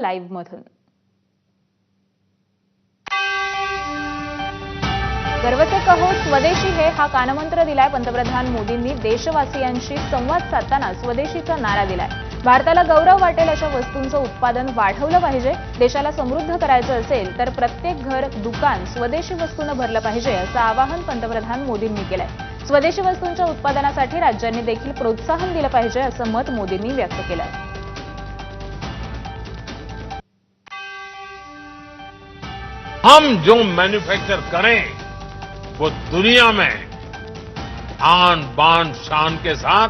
Live मधून गर्व से कहो स्वदेशी है हा कानमंत्र दिलाय पंतप्रधान मोदींनी देशवासियांशी संवाद साधताना स्वदेशीचा नारा दिलाय। भारताला गौरव वाटेल अशा वस्तूंचं उत्पादन वाढवलं पाहिजे। देशाला समृद्ध करायचं असेल तर प्रत्येक घर दुकान स्वदेशी वस्तूंनी भरलं पाहिजे असं आवाहन पंतप्रधान मोदींनी केलंय। स्वदेशी वस्तूंच्या उत्पादनासाठी राज्यांनी देखील प्रोत्साहन दिलं पाहिजे असं मत मोदींनी व्यक्त केलंय। हम जो मैन्युफैक्चर करें वो दुनिया में आन बान शान के साथ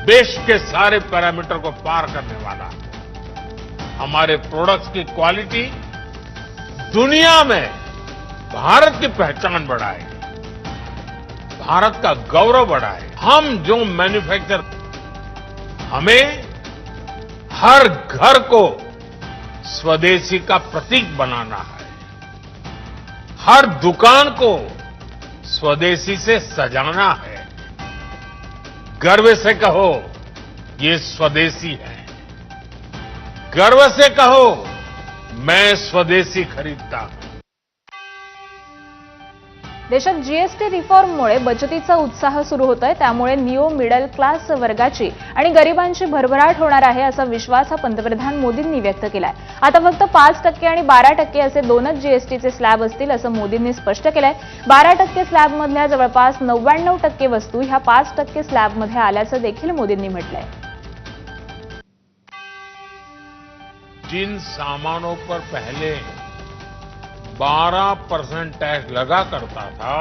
देश के सारे पैरामीटर को पार करने वाला है। हमारे प्रोडक्ट्स की क्वालिटी दुनिया में भारत की पहचान बढ़ाए, भारत का गौरव बढ़ाए। हम जो मैन्युफैक्चर, हमें हर घर को स्वदेशी का प्रतीक बनाना है, हर दुकान को स्वदेशी से सजाना है। गर्व से कहो ये स्वदेशी है, गर्व से कहो मैं स्वदेशी खरीदता हूं। देशात जीएसटी रिफॉर्ममुळे बचतीचा उत्साह सुरू होतोय। त्यामुळे निओ मिडल क्लास वर्गाची आणि गरिबांची भरभराट होणार आहे असा विश्वास हा पंतप्रधान मोदींनी व्यक्त केलाय। आता फक्त 5% आणि 12% असे दोनच जीएसटीचे स्लॅब असतील असं मोदींनी स्पष्ट केलंय। 12% स्लॅबमधल्या जवळपास 99% वस्तू ह्या 5% स्लॅबमध्ये आल्याचं देखील मोदींनी म्हटलंय। जिन सामानों पर पहले 12% टैक्स लगा करता था,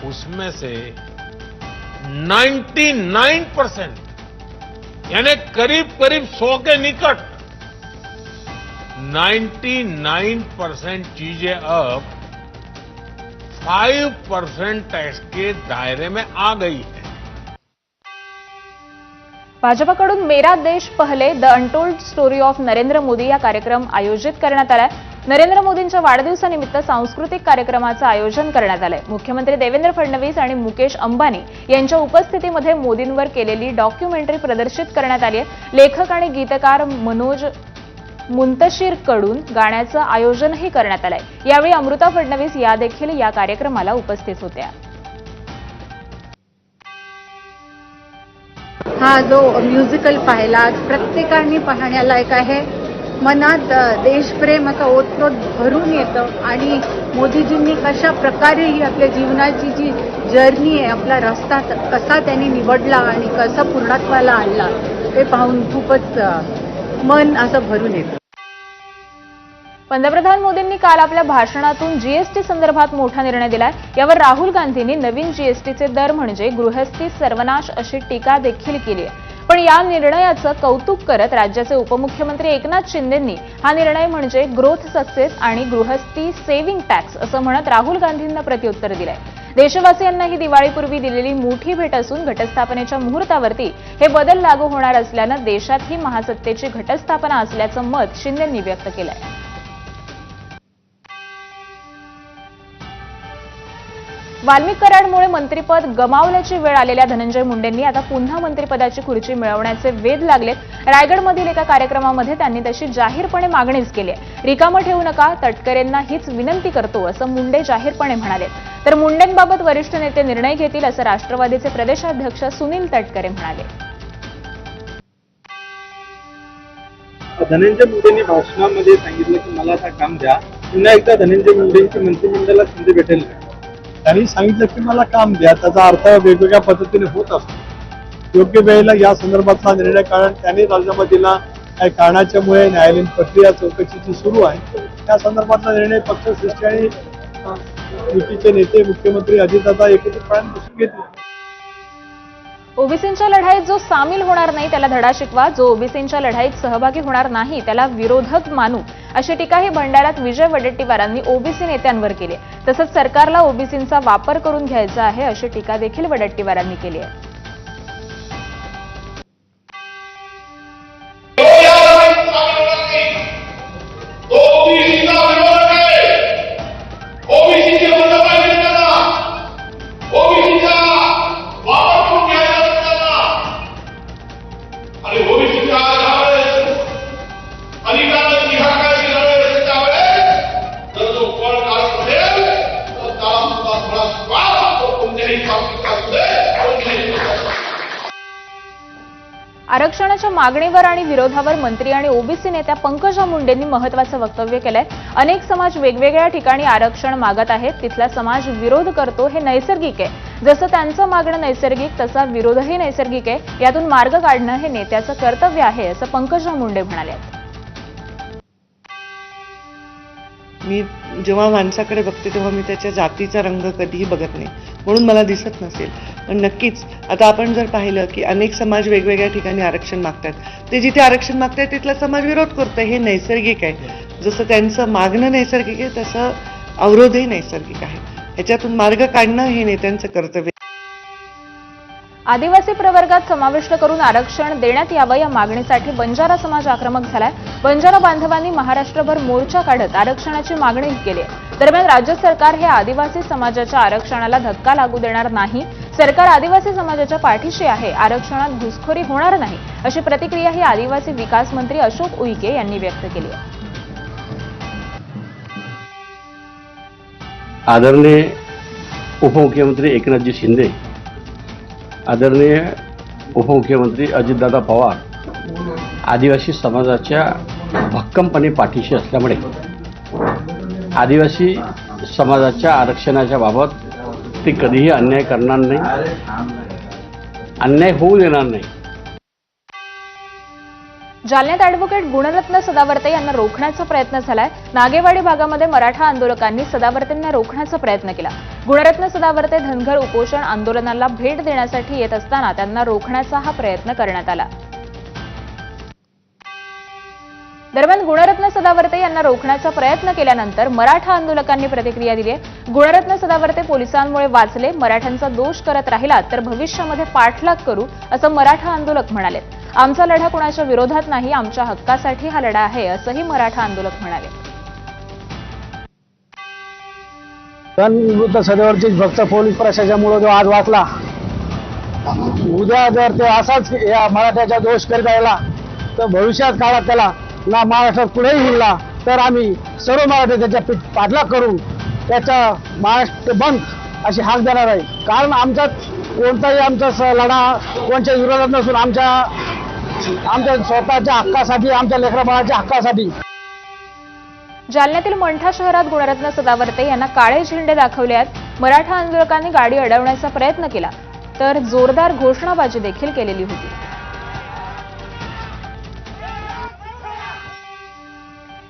उसमें से 99% यानी करीब करीब 100 के निकट 99% चीजें अब 5% टैक्स के दायरे में आ गई है। भाजपकडून मेरा देश पहले the untold story of Narendra Modi या कार्यक्रम आयोजित करण्यात आलाय। नरेंद्र मोदींच्या वाढदिवसानिमित्त सांस्कृतिक कार्यक्रमाचं आयोजन करण्यात आलंय। मुख्यमंत्री देवेंद्र फडणवीस आणि मुकेश अंबानी यांच्या उपस्थितीमध्ये मोदींवर केलेली डॉक्युमेंटरी प्रदर्शित करण्यात आली आहे। लेखक आणि गीतकार मनोज मुंतशीरकडून गाण्याचं आयोजनही करण्यात आलंय। यावेळी अमृता फडणवीस या देखील या कार्यक्रमाला उपस्थित होत्या। हा जो म्युझिकल पाहिला प्रत्येकाने पाहण्यालायक आहे। मनात देशप्रेम असं ओतप्रोत भरून येतं आणि मोदीजींनी कशा प्रकारे ही आपल्या जीवनाची जी जर्नी आहे, आपला रस्ता कसा त्यांनी निवडला आणि कसा पूर्णत्वाला आणला ते पाहून खूपच मन असं भरून येतं। पंतप्रधान मोदींनी काल आपल्या भाषणातून जीएसटी संदर्भात मोठा निर्णय दिलाय। यावर राहुल गांधींनी नवीन जीएसटीचे दर म्हणजे गृहस्थी सर्वनाश अशी टीका देखील केली आहे। पण या निर्णयाचं कौतुक करत राज्याचे उपमुख्यमंत्री एकनाथ शिंदेंनी हा निर्णय म्हणजे ग्रोथ सक्सेस आणि गृहस्थी सेव्हिंग टॅक्स असं म्हणत राहुल गांधींना प्रत्युत्तर दिलंय। देशवासियांना ही दिवाळीपूर्वी दिलेली मोठी भेट असून घटस्थापनेच्या मुहूर्तावरती हे बदल लागू होणार असल्यानं देशात ही महासत्तेची घटस्थापना असल्याचं मत शिंदेंनी व्यक्त केलंय। वाल्मिक कराडमुळे मंत्रिपद गमावल्याची वेळ आलेल्या धनंजय मुंडेंनी आता पुन्हा मंत्रिपदाची खुर्ची मिळवण्याचे वेध लागलेत। रायगडमधील एका कार्यक्रमामध्ये त्यांनी तशी जाहीरपणे मागणीच केली आहे। रिकामं ठेवू नका, तटकरेंना हीच विनंती करतो असं मुंडे जाहीरपणे म्हणाले। तर मुंडेंबाबत वरिष्ठ नेते निर्णय घेतील असं राष्ट्रवादीचे प्रदेशाध्यक्ष सुनील तटकरे म्हणाले। धनंजय मुंडेंनी भाषणामध्ये सांगितलं की मला आता काम द्या। पुन्हा एकदा धनंजय मुंडेंची मंत्रिमंडळाला संधी भेटेल। त्यांनी सांगितलं की मला काम द्या, त्याचा अर्थ वेगवेगळ्या पद्धतीने होत असतो। योग्य वेळेला या संदर्भातला निर्णय, कारण त्यांनी राजीनामा दिला काही कारणाच्यामुळे न्यायालयीन प्रक्रिया चौकशीची सुरू आहे, त्या संदर्भातला निर्णय पक्षश्रेष्ठी आणि युतीचे नेते मुख्यमंत्री अजितदादा एकत्रितपणे बसून घेतले। ओबीसींच्या लढाईत जो सामील होणार नाही त्याला धडा शिकवा, जो ओबीसींच्या लढाईत सहभागी होणार नाही त्याला विरोधक मानू अशी टीकाही भंडाऱ्यात विजय वडेट्टीवारांनी ओबीसी नेत्यांवर केली। तसंच सरकारला ओबीसींचा वापर करून घ्यायचा आहे अशी टीका देखील वडेट्टीवारांनी केली आहे। आणि आरक्षणाच्या मागणीवर आणि विरोधावर मंत्री आणि ओबीसी नेत्या पंकजा मुंडेंनी महत्त्वाचं वक्तव्य केलंय. अनेक समाज वेगवेगळ्या ठिकाणी आरक्षण मागत आहेत, तिथला समाज विरोध करतो हे नैसर्गिक आहे. जसं त्यांचं मागणं नैसर्गिक तसा विरोधही नैसर्गिक आहे. यातून मार्ग काढणं हे नेत्याचं कर्तव्य आहे असं पंकजा मुंडे म्हणाल्या. मी जेव्हा माणसाकडे बघते तेव्हा मी त्याच्या जातीचा रंग कधीही बघत नाही, म्हणून मला दिसत नसेल. पण नक्कीच आता आपण जर पाहिलं की अनेक समाज वेगवेगळ्या ठिकाणी आरक्षण मागतात, ते जिथे आरक्षण मागतात तिथला समाज विरोध करतोय हे नैसर्गिक आहे. जसं त्यांचं मागणं नैसर्गिक आहे तसं अवरोधही नैसर्गिक आहे. ह्याच्यातून मार्ग काढणं हे नेत्यांचं कर्तव्य. आदिवासी प्रवर्गात समाविष्ट करून आरक्षण देण्यात यावं या मागणीसाठी बंजारा समाज आक्रमक झालाय. बंजारा बांधवांनी महाराष्ट्रभर मोर्चा काढत आरक्षणाची मागणी केली आहे. दरम्यान राज्य सरकार हे आदिवासी समाजाच्या आरक्षणाला धक्का लागू देणार नाही. सरकार आदिवासी समाजाच्या पाठीशी आहे. आरक्षणात घुसखोरी होणार नाही अशी प्रतिक्रिया ही आदिवासी विकास मंत्री अशोक उईके यांनी व्यक्त केली आहे. आदरणीय उपमुख्यमंत्री एकनाथजी शिंदे, आदरणीय उपमुख्यमंत्री अजितदादा पवार आदिवासी समाजाच्या भक्कमपणे पाठीशी असल्यामुळे आदिवासी समाजाच्या आरक्षणाच्या बाबत ते कधीही अन्याय करणार नाही, अन्याय होऊ देणार नाही. जालन्यात ॲडव्होकेट गुणरत्न सदावर्ते यांना रोखण्याचा प्रयत्न झालाय. नागेवाडी भागामध्ये मराठा आंदोलकांनी सदावर्तेंना रोखण्याचा प्रयत्न केला. गुणरत्न सदावर्ते धनगर उपोषण आंदोलनाला भेट देण्यासाठी येत असताना त्यांना रोखण्याचा हा प्रयत्न करण्यात आला. दरम्यान गुणरत्न सदावर्ते यांना रोखण्याचा प्रयत्न केल्यानंतर मराठा आंदोलकांनी प्रतिक्रिया दिली आहे. गुणरत्न सदावर्ते पोलिसांमुळे वाचले, मराठ्यांचा दोष करत राहिला तर भविष्यामध्ये पाठलाग करू असं मराठा आंदोलक म्हणाले. आमचा लढा कोणाच्या विरोधात नाही, आमच्या हक्कासाठी हा लढा आहे असंही मराठा आंदोलक म्हणाले. विरुद्ध सदैवची फक्त पोलीस प्रशासनामुळे जो आज वाचला, उद्या जर ते असाच या मराठ्याचा दोष करीत राहिला तर भविष्यात काळात त्याला ना महाराष्ट्रात कुठेही हिंडला तर आम्ही सर्व मराठी त्याच्या पाठलाग करून त्याचा महाराष्ट्र बंद अशी हाक देणार आहे. कारण आमचा कोणताही आमचा लढा कोणत्या विरोधात नसून आमच्या स्वतःच्या हक्कासाठी, आमच्या लेकराबाळाच्या हक्कासाठी. जालन्यातील मंठा शहरात गुणरत्न सदावर्ते यांना काळे झेंडे दाखवले आहेत. मराठा आंदोलकांनी गाडी अडवण्याचा प्रयत्न केला तर जोरदार घोषणाबाजी देखील केलेली होती.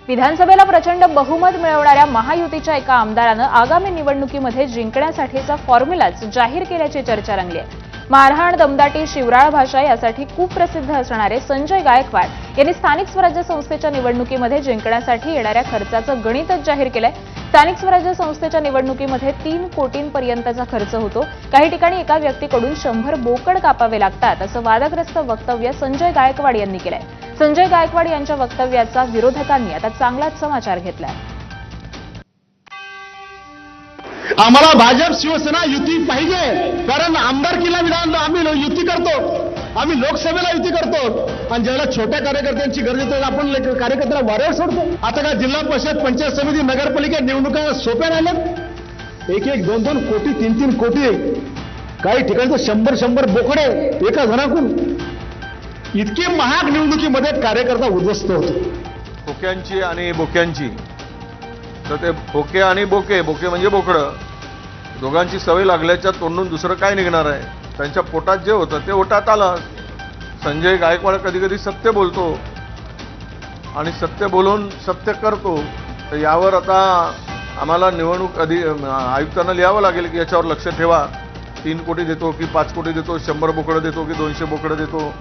विधानसभेला प्रचंड बहुमत मिळवणाऱ्या महायुतीच्या एका आमदारानं आगामी निवडणुकीमध्ये जिंकण्यासाठीचा फॉर्म्युलाच जाहीर केल्याची चर्चा रंगली आहे. मारहाण, दमदाटी, शिवराळ भाषा यासाठी खूप प्रसिद्ध असणारे संजय गायकवाड यांनी स्थानिक स्वराज्य संस्थेच्या निवडणुकीमध्ये जिंकण्यासाठी येणाऱ्या खर्चाचं गणितच जाहीर केलंय. स्थानिक स्वराज्य संस्थेच्या निवडणुकीमध्ये 3 कोटींपर्यंतचा खर्च होतो. काही ठिकाणी एका व्यक्तीकडून 100 बोकड कापावे लागतात असं वादग्रस्त वक्तव्य संजय गायकवाड यांनी केलंय. संजय गायकवाड यांच्या वक्तव्याचा विरोधकांनी आता चांगलाच समाचार घेतलाय. आम्हाला भाजप शिवसेना युती पाहिजे, कारण आमदारकीला विधान आम्ही युती करतो, आम्ही लोकसभेला युती करतो आणि ज्याला छोट्या कार्यकर्त्यांची गरज येते आपण कार्यकर्त्याला वाऱ्यावर सोडतो. आता का जिल्हा परिषद, पंचायत समिती, नगरपालिका निवडणुका सोप्या राहिल्यात. 1-1, 2-2 कोटी, 3-3 कोटी, काही ठिकाणी तर 100 बोकडे एका जणाकडून. इतके महाग निवडणुकीमध्ये कार्यकर्ता उद्ध्वस्त होतो. खोक्यांची आणि बोक्यांची, तर ते खोके आणि बोके म्हणजे बोकडं, दोघांची सवय लागल्याच्या तोंडून दुसरं काय निघणार आहे. त्यांच्या पोटात जे होतं ते ओटात आलं. संजय गायकवाड कधी कधी सत्य बोलतो आणि सत्य बोलून सत्य करतो. तर यावर आता आम्हाला निवडणूक आयुक्तांना लिहावं लागेल की याच्यावर लक्ष ठेवा. 3 कोटी देतो की 5 कोटी देतो, 100 बोकडं देतो की 200 बोकडं देतो.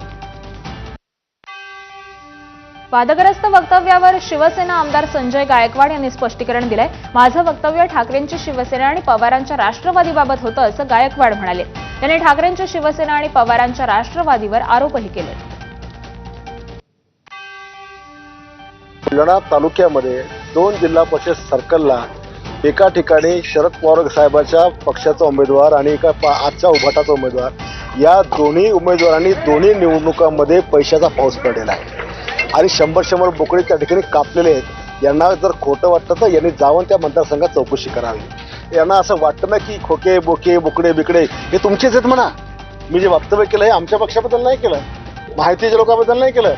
वादग्रस्त वक्तव्यावर शिवसेना आमदार संजय गायकवाड यांनी स्पष्टीकरण दिलंय. माझं वक्तव्य ठाकरेंची शिवसेना आणि पवारांच्या राष्ट्रवादीबाबत होतं असं गायकवाड म्हणाले. त्यांनी ठाकरेंची शिवसेना आणि पवारांच्या राष्ट्रवादीवर आरोपही केले. बुलढाणा तालुक्यामध्ये 2 जिल्हा परिषद सर्कलला एका ठिकाणी शरद पवार साहेबांच्या पक्षाचा उमेदवार आणि एका आजच्या उभाटाचा उमेदवार, या दोन्ही उमेदवारांनी दोन्ही निवडणुकांमध्ये पैशाचा पाऊस पडलेला आहे आणि 100 बोकडे त्या ठिकाणी कापलेले आहेत. यांना जर खोटं वाटतं तर यांनी जाऊन त्या मतदारसंघात चौकशी करावी. यांना असं वाटतं ना की खोके, बोके, बोकडे, बिकडे हे तुमचेच आहेत म्हणा. मी जे वक्तव्य केलं हे आमच्या पक्षाबद्दल नाही केलं. माहितीच्या लोकांबद्दल नाही केलं,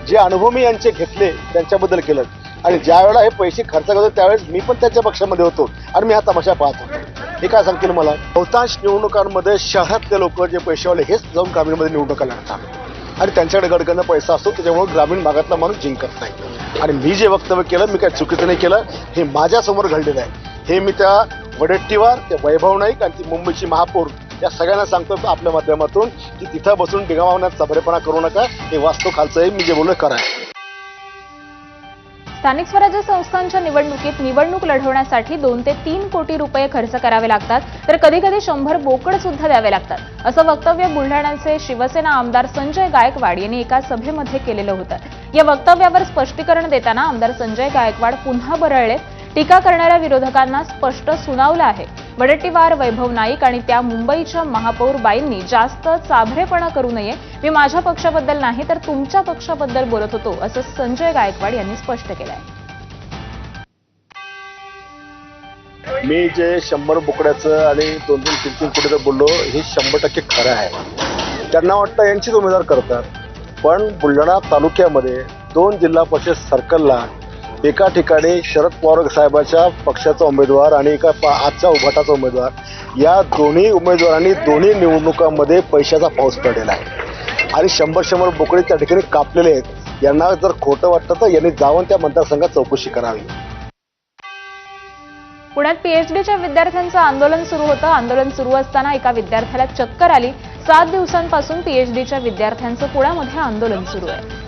जे अनुभव मी यांचे घेतले त्यांच्याबद्दल केलं. आणि ज्या वेळेला हे पैसे खर्च करतो त्यावेळेस मी पण त्यांच्या पक्षामध्ये होतो आणि मी हा तमाशा पाहत होतो. हे काय सांगतील मला? बहुतांश निवडणुकांमध्ये शहरातले लोक जे पैशावाले हेच जाऊन ग्रामीणमध्ये निवडणुका लढतात आणि त्यांच्याकडे गडगडनं पैसा असतो, त्याच्यामुळे ग्रामीण भागातला माणूस जिंकत नाही. आणि मी जे वक्तव्य केलं मी काय चुकीचं नाही केलं, हे माझ्यासमोर घडलेलं आहे. हे मी त्या वडेट्टीवार, त्या वैभव नाईक आणि ती मुंबईची महापौर या सगळ्यांना सांगतो आपल्या माध्यमातून की तिथं बसून डिगावण्यात चबरेपणा करू नका. हे वास्तव खालचं आहे, मी जे बोललो करा. स्थानिक स्वराज्य संस्थांच्या निवडणुकीत निवडणूक लढवण्यासाठी 2 ते 3 कोटी रुपये खर्च करावे लागतात, तर कधी कधी 100 बोकड सुद्धा द्यावे लागतात, असं वक्तव्य बुलढाण्याचे शिवसेना आमदार संजय गायकवाड यांनी एका सभेमध्ये केलेलं होतं. या वक्तव्यावर स्पष्टीकरण देताना आमदार संजय गायकवाड पुन्हा बरळले. टीका करणाऱ्या विरोधकांना स्पष्ट सुनावलं आहे. वडेट्टीवार, वैभव नाईक आणि त्या मुंबईच्या महापौर बाईंनी जास्त चाभरेपणा करू नये. मी माझ्या पक्षाबद्दल नाही तर तुमच्या पक्षाबद्दल बोलत होतो, असं संजय गायकवाड यांनी स्पष्ट केलंय. मी जे 100 बोकड्याचं आणि 2-2, 3-3 कोटीचं बोललो हे 100% खरं आहे. त्यांना वाटतं यांचीच उमेदवार करतात, पण बुलढाणा तालुक्यामध्ये 2 जिल्हा परिषद सर्कलला एका ठिकाणी शरद पवार साहेबांच्या पक्षाचा उमेदवार आणि एका आजच्या उभाटाचा उमेदवार या दोन्ही उमेदवारांनी दोन्ही निवडणुकांमध्ये पैशाचा पाऊस पडलेला आहे आणि 100 बोकडे त्या ठिकाणी कापलेले आहेत. यांना जर खोटं वाटतं तर यांनी जाऊन त्या मतदारसंघात चौकशी करावी. पुण्यात पीएचडीच्या विद्यार्थ्यांचं आंदोलन सुरू होतं. आंदोलन सुरू असताना एका विद्यार्थ्याला चक्कर आली. 7 दिवसांपासून पीएचडीच्या विद्यार्थ्यांचं पुण्यामध्ये आंदोलन सुरू आहे.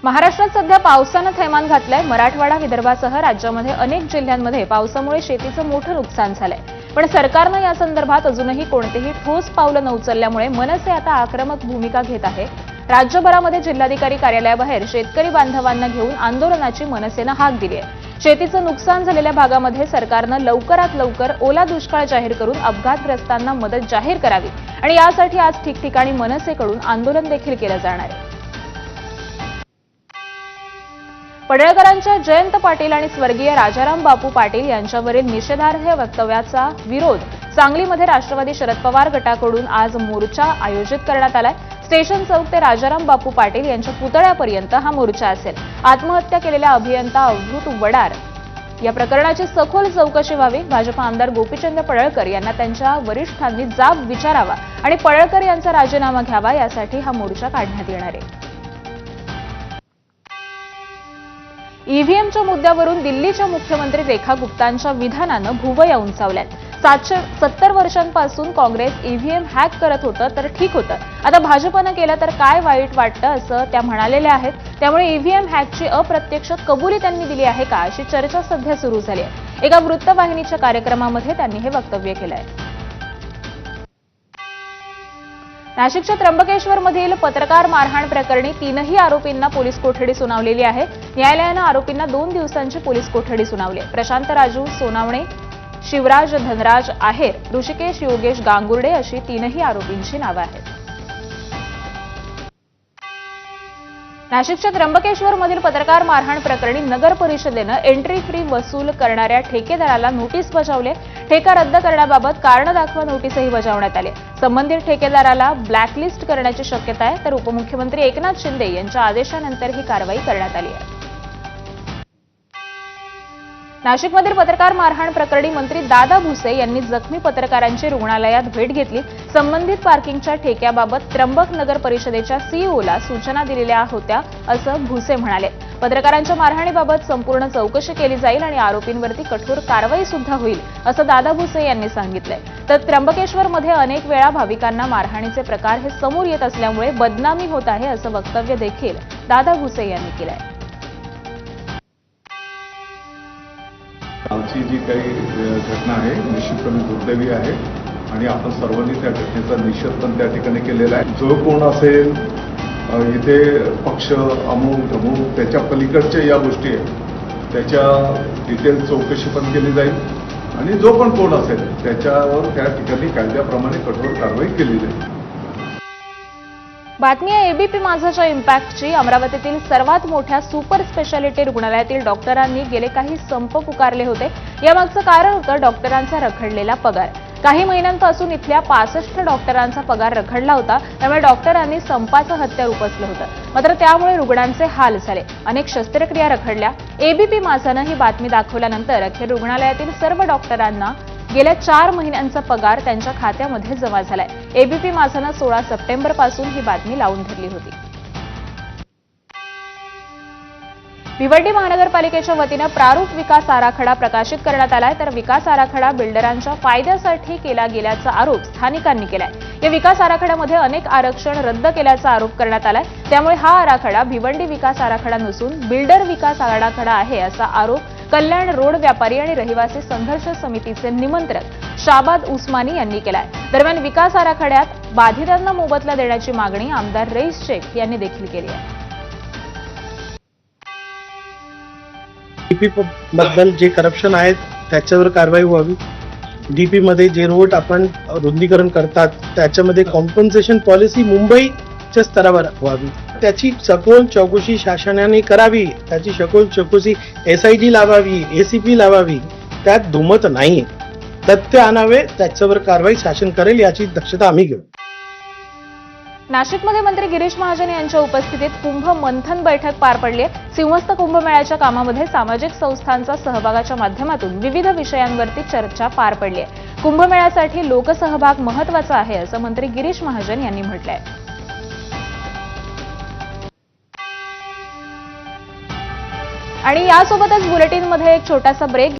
महाराष्ट्रात सध्या पावसानं थैमान घातलंय. मराठवाडा, विदर्भासह राज्यामध्ये अनेक जिल्ह्यांमध्ये पावसामुळे शेतीचं मोठं नुकसान झालंय. पण सरकारनं या संदर्भात अजूनही कोणतेही ठोस पावलं न उचलल्यामुळे मनसे आता आक्रमक भूमिका घेत आहे. राज्यभरामध्ये जिल्हाधिकारी कार्यालयाबाहेर शेतकरी बांधवांना घेऊन आंदोलनाची मनसेनं हाक दिली आहे. शेतीचं नुकसान झालेल्या भागामध्ये सरकारनं लवकरात लवकर ओला दुष्काळ जाहीर करून अपघातग्रस्तांना मदत जाहीर करावी आणि यासाठी आज ठिकठिकाणी मनसेकडून आंदोलन देखील केलं जाणार आहे. पडळकरांच्या जयंत पाटील आणि स्वर्गीय राजाराम बापू पाटील यांच्यावरील निषेधार्ह वक्तव्याचा विरोध सांगलीमध्ये राष्ट्रवादी शरद पवार गटाकडून आज मोर्चा आयोजित करण्यात आलाय. स्टेशन चौक ते राजाराम बापू पाटील यांच्या पुतळ्यापर्यंत हा मोर्चा असेल. आत्महत्या केलेल्या अभियंता अवधूत वडार या प्रकरणाची सखोल चौकशी व्हावी. भाजप आमदार गोपीचंद पडळकर यांना त्यांच्या वरिष्ठांनी जाब विचारावा आणि पडळकर यांचा राजीनामा घ्यावा यासाठी हा मोर्चा काढण्यात येणार आहे. ईव्हीएमच्या मुद्द्यावरून दिल्लीच्या मुख्यमंत्री रेखा गुप्तांच्या विधानानं भुवया उंचावल्यात. 770 वर्षांपासून काँग्रेस ईव्हीएम हॅक करत होतं तर ठीक होतं, आता भाजपनं केलं तर काय वाईट वाटतं असं त्या म्हणालेल्या आहेत. त्यामुळे ईव्हीएम हॅकची अप्रत्यक्ष कबुली त्यांनी दिली आहे का अशी चर्चा सध्या सुरू झाली आहे. एका वृत्तवाहिनीच्या कार्यक्रमामध्ये त्यांनी हे वक्तव्य केलं आहे. नाशिकच्या त्र्यंबकेश्वरमधील पत्रकार मारहाण प्रकरणी 3ही आरोपींना पोलीस कोठडी सुनावलेली आहे. न्यायालयानं आरोपींना 2 दिवसांची पोलीस कोठडी सुनावली. प्रशांत राजू सोनावणे, शिवराज धनराज आहेर, ऋषिकेश योगेश गांगुर्डे अशी 3ही आरोपींची नावं आहेत. नाशिकच्या त्र्यंबकेश्वरमधील पत्रकार मारहाण प्रकरणी नगर परिषदेनं एंट्री फी वसूल करणाऱ्या ठेकेदाराला नोटीस बजावली. ठेका रद्द करण्याबाबत कारण दाखवा नोटीसही बजावण्यात आली. संबंधित ठेकेदाराला ब्लॅकलिस्ट करण्याची शक्यता आहे, तर उपमुख्यमंत्री एकनाथ शिंदे यांच्या आदेशानंतर ही कारवाई करण्यात आली आहे. नाशिकमधील पत्रकार मारहाण प्रकरणी मंत्री दादा भुसे यांनी जखमी पत्रकारांची रुग्णालयात भेट घेतली. संबंधित पार्किंगच्या ठेक्याबाबत त्र्यंबक नगर परिषदेच्या सीईओला सूचना दिलेल्या होत्या असं भुसे म्हणाले. पत्रकारांच्या मारहाणीबाबत संपूर्ण चौकशी केली जाईल आणि आरोपींवरती कठोर कारवाई सुद्धा होईल असं दादा भुसे यांनी सांगितलंय. तर त्र्यंबकेश्वरमध्ये अनेक वेळा भाविकांना मारहाणीचे प्रकार हे समोर येत असल्यामुळे बदनामी होत आहे असं वक्तव्य देखील दादा भुसे यांनी केलंय. कालची जी काही घटना आहे निश्चितपणे दुर्दैवी आहे आणि आपण सर्वांनी त्या घटनेचा निषेध पण त्या ठिकाणी केलेला आहे. जो कोण असेल इथे पक्ष अमुक धमुक त्याच्या पलीकडच्या या गोष्टी आहेत त्याच्या डिटेल चौकशी पण केली जाईल आणि जो पण कोण असेल त्याच्यावर त्या ठिकाणी कायद्याप्रमाणे कठोर कारवाई केली जाईल. बातमी आहे एबीपी माझाच्या इम्पॅक्टची. अमरावतीतील सर्वात मोठ्या सुपर स्पेशालिटी रुग्णालयातील डॉक्टरांनी गेले काही संप पुकारले होते. यामागचं कारण होतं डॉक्टरांचा रखडलेला पगार. काही महिन्यांपासून इथल्या 65 डॉक्टरांचा पगार रखडला होता, त्यामुळे डॉक्टरांनी संपाचं हत्यार उपसलं होतं. मात्र त्यामुळे रुग्णांचे हाल झाले, अनेक शस्त्रक्रिया रखडल्या. एबीपी माझानं ही बातमी दाखवल्यानंतर अखेर रुग्णालयातील सर्व डॉक्टरांना गेल्या 4 महिन्यांचा पगार त्यांच्या खात्यामध्ये जमा झालाय. एबीपी माझानं 16 सप्टेंबरपासून ही बातमी लावून धरली होती. भिवंडी महानगरपालिकेच्या वतीनं प्रारूप विकास आराखडा प्रकाशित करण्यात आलाय, तर विकास आराखडा बिल्डरांच्या फायद्यासाठी केला गेल्याचा आरोप स्थानिकांनी केलाय. या विकास आराखड्यामध्ये अनेक आरक्षण रद्द केल्याचा आरोप करण्यात आलाय. त्यामुळे हा आराखडा भिवंडी विकास आराखडा नसून बिल्डर विकास आराखडा आहे, असा आरोप कल्याण रोड व्यापारी आणि रहिवासी संघर्ष समितीचे निमंत्रक शाबाद उस्मानी यांनी केलाय. दरम्यान विकास आराखड्यात बाधितांना मोबदला देण्याची मागणी आमदार रईस शेख यांनी देखील केली आहे. डीपी बद्दल जे करप्शन आहेत त्याच्यावर कारवाई व्हावी. डीपी मध्ये जे रोड आपण रुंदीकरण करतात त्याच्यामध्ये कॉम्पन्सेशन पॉलिसी मुंबईच्या स्तरावर व्हावी. त्याची सखोल चौकशी शासनाने करावी. त्याची सखोल चौकशी SIT लावावी, ACP लावावी. त्यात दुमत नाही. तथ्य आणावे, त्याच्यावर कारवाई शासन करेल याची दक्षता आम्ही घेऊ. नाशिकमध्ये मंत्री गिरीश महाजन यांच्या उपस्थितीत कुंभ मंथन बैठक पार पडली आहे. सिंहस्थ कुंभमेळ्याच्या कामामध्ये सामाजिक संस्थांचा सहभागाच्या माध्यमातून विविध विषयांवरती चर्चा पार पडली आहे. कुंभमेळ्यासाठी लोकसहभाग महत्त्वाचा आहे, असं मंत्री गिरीश महाजन यांनी म्हटलंय. आणि यासोबतच बुलेटिनमध्ये एक छोटासा ब्रेक.